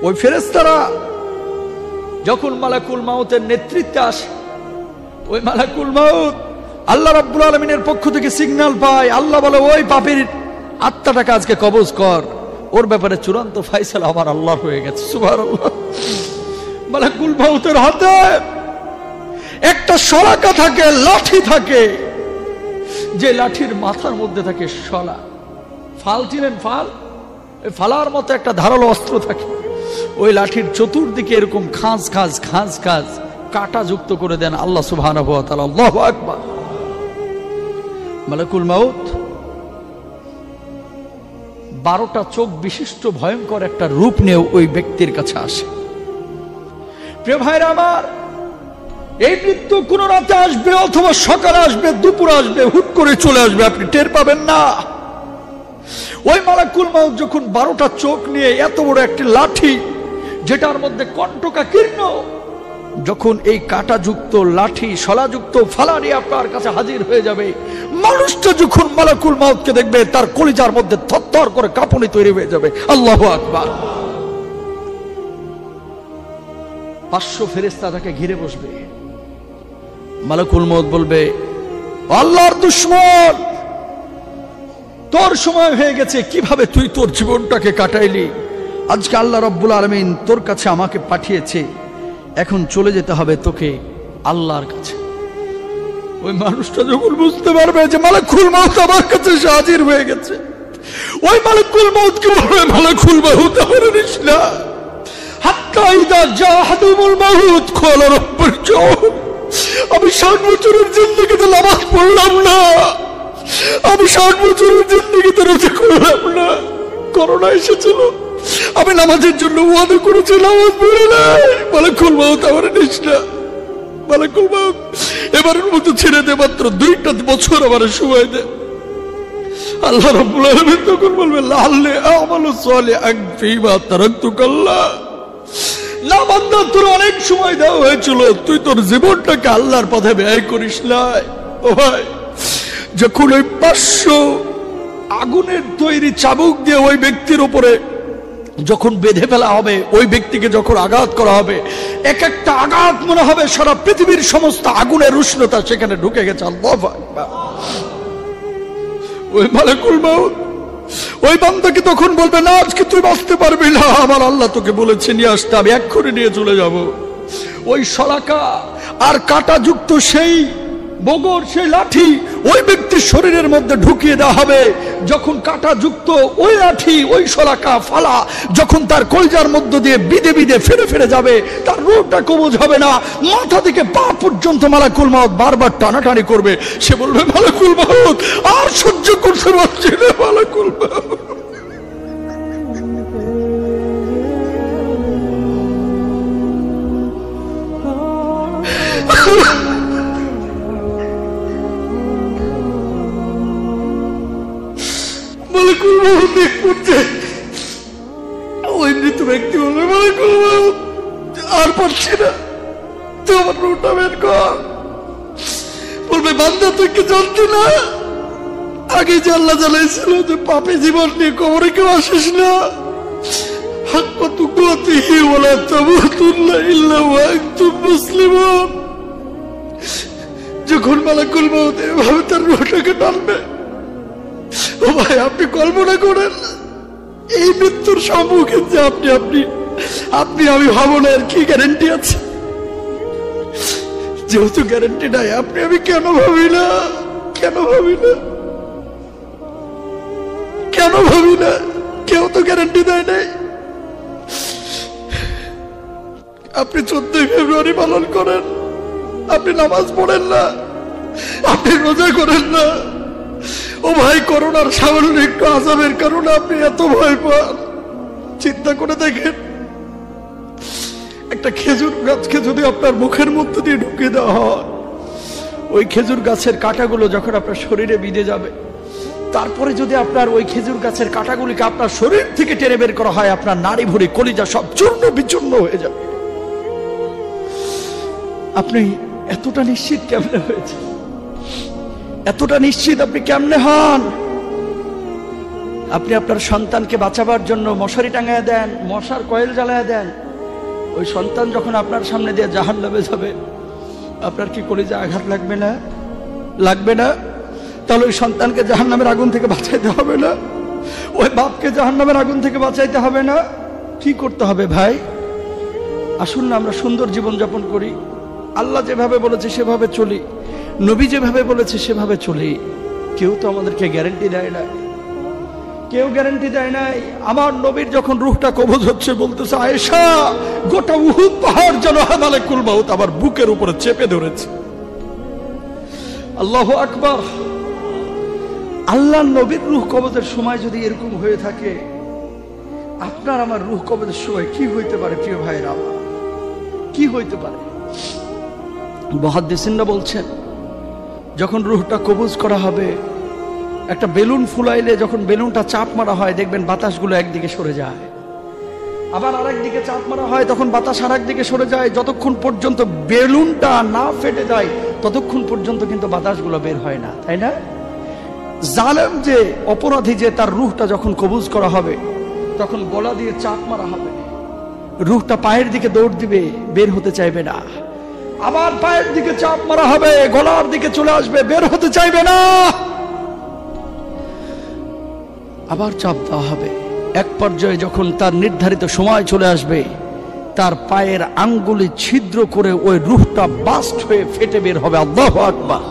ওই ফেরেশতারা যখন মালাকুল মাউতের নেতৃত্বে আসে, ওই মালাকুল মাউত আল্লাহ রাব্বুল আলামিনের পক্ষ থেকে সিগন্যাল পায়। আল্লাহ বলে, ওই পাপীর আত্মাটাকে আজকে কবজ কর, ওর ব্যাপারে চূড়ান্ত ফয়সালা আমার আল্লাহর হয়ে গেছে। সুবহানাল্লাহ। মালাকুল মাউতের হাতে একটা শলাকা থাকে, লাঠি থাকে, যে লাঠির মাথার মধ্যে থাকে শলা। ফাল চিনেন? ফাল, ফালার মতো একটা ধারালো অস্ত্র থাকে। ওই লাঠির চতুর্দিকে এরকম খাঁজ খাঁজ খাঁজ খাঁজ কাটা যুক্ত করে দেন আল্লাহ সুবহানাহু ওয়া তাআলা। আল্লাহু আকবার। মালাকুল মাউত 12টা চোখ বিশিষ্ট ভয়ঙ্কর একটা রূপ নিয়ে ওই ব্যক্তির কাছে আসে। প্রিয় ভাইরা আমার, এই মৃত্যু কোন রাতে আসবে অথবা সকালে আসবে, দুপুর আসবে, হুট করে চলে আসবে, আপনি টের পাবেন না। ওই মালাকুল মাউত যখন 12টা চোখ নিয়ে এত বড় একটি লাঠি, যেটার মধ্যে কণ্টকাকীর্ণ, যখন এই কাঁটাযুক্ত লাঠি শলাযুক্ত ফালা নিয়ে আপনার কাছে হাজির হয়ে যাবে, মানুষটা যখন মালাকুল মাউতকে দেখবে তার কলিজার মধ্যে থরথর করে কাঁপুনি তৈরি হয়ে যাবে। আল্লাহু আকবার। 500 ফেরেশতা তাকে ঘিরে বসবে। মালাকুল মাউত বলবে, আল্লাহর দুশমন, তোর সময় হয়ে গেছে, কিভাবে তুই তোর জীবনটাকে কাটাইলি? আজকে আল্লাহ রাব্বুল আলামিন তোর কাছে আমাকে পাঠিয়েছে, এখন চলে যেতে হবে তোকে আল্লাহর কাছে। ওই মানুষটা যখন বুঝতে পারবে যে মালাকুল মাউত আমার কাছে হাজির হয়ে গেছে, ওই মালাকুল মাউতকে বলবে, মালাকুল মাউত আমার নিস না, হাত্তা ইযা জাহাদুমুল মাউত ক্বালা রাব্বি রজিউন। আমি 60 বছরের জিন্দেগিতে নামাজ পড়লাম না, আমি 60 বছরের জিন্দেগিতে রোজা করলাম না, করোনা এসেছিল, আমি নামাজের জন্য ওয়াদা করেছি, নামাজ পড়ে নাই, মালাকুল মাউত আমার নিস না। মালাকুল মাউত এবারের মতো ছেড়ে দে, মাত্র 2টা বছর আমার সময় দে। আল্লাহ রাব্বুল আলামিন তখন বলবে, লাআল্লি আমালু সালিহান ফীমা তারাকতুকাল্লাহ। না বান্দা, তোর অনেক সময় দেওয়া হয়েছিল, তুই তোর জীবনটাকে আল্লাহর পথে ব্যয় করিস নাই। ও ভাই, যখন ওই 500 আগুনের তৈরি চাবুক দিয়ে ওই ব্যক্তির উপরে যখন বেঁধে ফেলা হবে, ওই ব্যক্তিকে যখন আঘাত করা হবে, এক একটা আঘাত মনে হবে সারা পৃথিবীর সমস্ত আগুনের উষ্ণতা সেখানে ঢুকে গেছে। আল্লাহু আকবার। ওই মালাকুল মাউত ওই বান্দাকে তখন বলবে, না আজকে তুই বাঁচতে পারবি না, আমার আল্লাহ তোকে বলেছে নিয়ে আসতে, আমি এক্ষুনি নিয়ে চলে যাব। ওই শলাকা আর কাটা যুক্ত সেই বগর, সেই লাঠি ওই ব্যক্তির শরীরের মধ্যে ঢুকিয়ে দেওয়া হবে। যখন কাটা যুক্ত ওই লাঠি, ওই শলাকা ফালা যখন তার কলিজার মধ্য দিয়ে বিদে বিদে ফিরে ফিরে যাবে, তার রূপটা কবজ হবে না, মাথা থেকে পা পর্যন্ত মালাকুল মাউত বারবার টানাটানি করবে। সে বলবে, মালাকুল মাউত আর সহ্য করতে পারছি না, মালাকুল মাউত। মালাকুল মাউত এক পর্যায়ে ওই মৃত ব্যক্তি বলবে, মালাকুল মাউত আর পারছি না, তুই আমার রূপটা বের কর। বলবে, বান্দা তুই কি জানতি না, আগে যে আল্লাহ জানাইছিল যে পাপে জীবন নিয়ে কবরে কেউ আসিস না, হাক্কা তুকাতিহি ওয়ালা তামুতুন্না ইল্লা ওয়া আনতুম মুসলিমুন। যখন মালাকুল মাউত এভাবে তার রূহটাকে টানবে, ও ভাই আপনি কল্পনা করেন এই মৃত্যুর সম্মুখীন যে আপনি আমি হব না, এর কি গ্যারান্টি আছে? যেহেতু গ্যারান্টি নাই, আপনি আমি কেন ভাবি না, কেন ভাবি না, কেন ভাবি না? কেউ তো গ্যারান্টি দেয় নাই। আপনি 14 ফেব্রুয়ারি পালন করেন, আপনি নামাজ পড়েন না, আপনি রোজা করেন না। ও ভাই, করোনার সামান্য একটু আযাবের কারণে আপনি এত ভয় পান। চিন্তা করে দেখেন, একটা খেজুর গাছকে যদি আপনার মুখের মধ্যে দিয়ে ঢুকিয়ে দেওয়া হয়, ওই খেজুর গাছের কাঁটাগুলো যখন আপনার শরীরে বিঁধে যাবে, তারপরে যদি আপনার ওই খেজুর গাছের কাঁটাগুলিকে আপনার শরীর থেকে টেনে বের করা হয়, আপনার নাড়ি ভুঁড়ি কলিজা সব চূর্ণ বিচূর্ণ হয়ে যাবে। আপনি এতটা নিশ্চিত কেমনে হয়েছে? এতটা নিশ্চিত আপনি কেমনে হন? আপনি আপনার সন্তানকে বাঁচাবার জন্য মশারি টাঙায় দেন, মশার কয়েল জ্বালায় দেন, ওই সন্তান যখন আপনার সামনে দিয়ে জাহান্নামে যাবে, আপনার কি কলিজা আঘাত লাগবে না? লাগবে না? তাহলে ওই সন্তানকে জাহান্নামের আগুন থেকে বাঁচাইতে হবে না? ওই বাপকে জাহান্নামের আগুন থেকে বাঁচাইতে হবে না? কি করতে হবে ভাই? আসুন না আমরা সুন্দর জীবন যাপন করি, আল্লাহ যেভাবে বলেছে সেভাবে চলি, নবী যেভাবে বলেছে সেভাবে চলি। কেউ তো আমাদেরকে গ্যারান্টি দেয় না, কেউ গ্যারান্টি দেয় নাই। আমার নবীর যখন রূহটা কবজ হচ্ছে বলতেছে, আয়েশা গোটা উহুদ পাহাড় যেন মালাকুল মাউত আমার বুকের উপরে চেপে ধরেছে। আল্লাহু আকবার। আল্লাহর নবীর রূহ কবজের সময় যদি এরকম হয়ে থাকে, আপনার আমার রূহ কবজের সময় কি হইতে পারে প্রিয় ভাইরা? কি হইতে পারে? মুহাদ্দিসিনরা বলছেন, যখন রূহটা কবজ করা হবে, একটা বেলুন ফুলাইলে যখন বেলুনটা চাপ মারা হয় দেখবেন বাতাসগুলো একদিকে সরে যায়, আবার আরেক দিকে চাপ মারা হয় তখন বাতাস আরেক দিকে সরে যায়। যতক্ষণ পর্যন্ত বেলুনটা না ফেটে যায় ততক্ষণ পর্যন্ত কিন্তু বাতাসগুলো বের হয় না, তাই না? জালেম যে অপরাধী, যে তার রূহটা যখন কবজ করা হবে তখন গলা দিয়ে চাপ মারা হবে, রূহটা পায়ের দিকে দৌড় দিবে, বের হতে চাইবে না। আবার পায়ের দিকে চাপ মারা হবে, গলার দিকে চলে আসবে, বের হতে চাইবে না। আবার চাপ দেওয়া হবে। এক পর্যায়ে যখন তার নির্ধারিত সময় চলে আসবে, তার পায়ের আঙ্গুলি ছিদ্র করে ওই রূহটা বাস্ট হয়ে ফেটে বের হবে। আল্লাহু আকবার।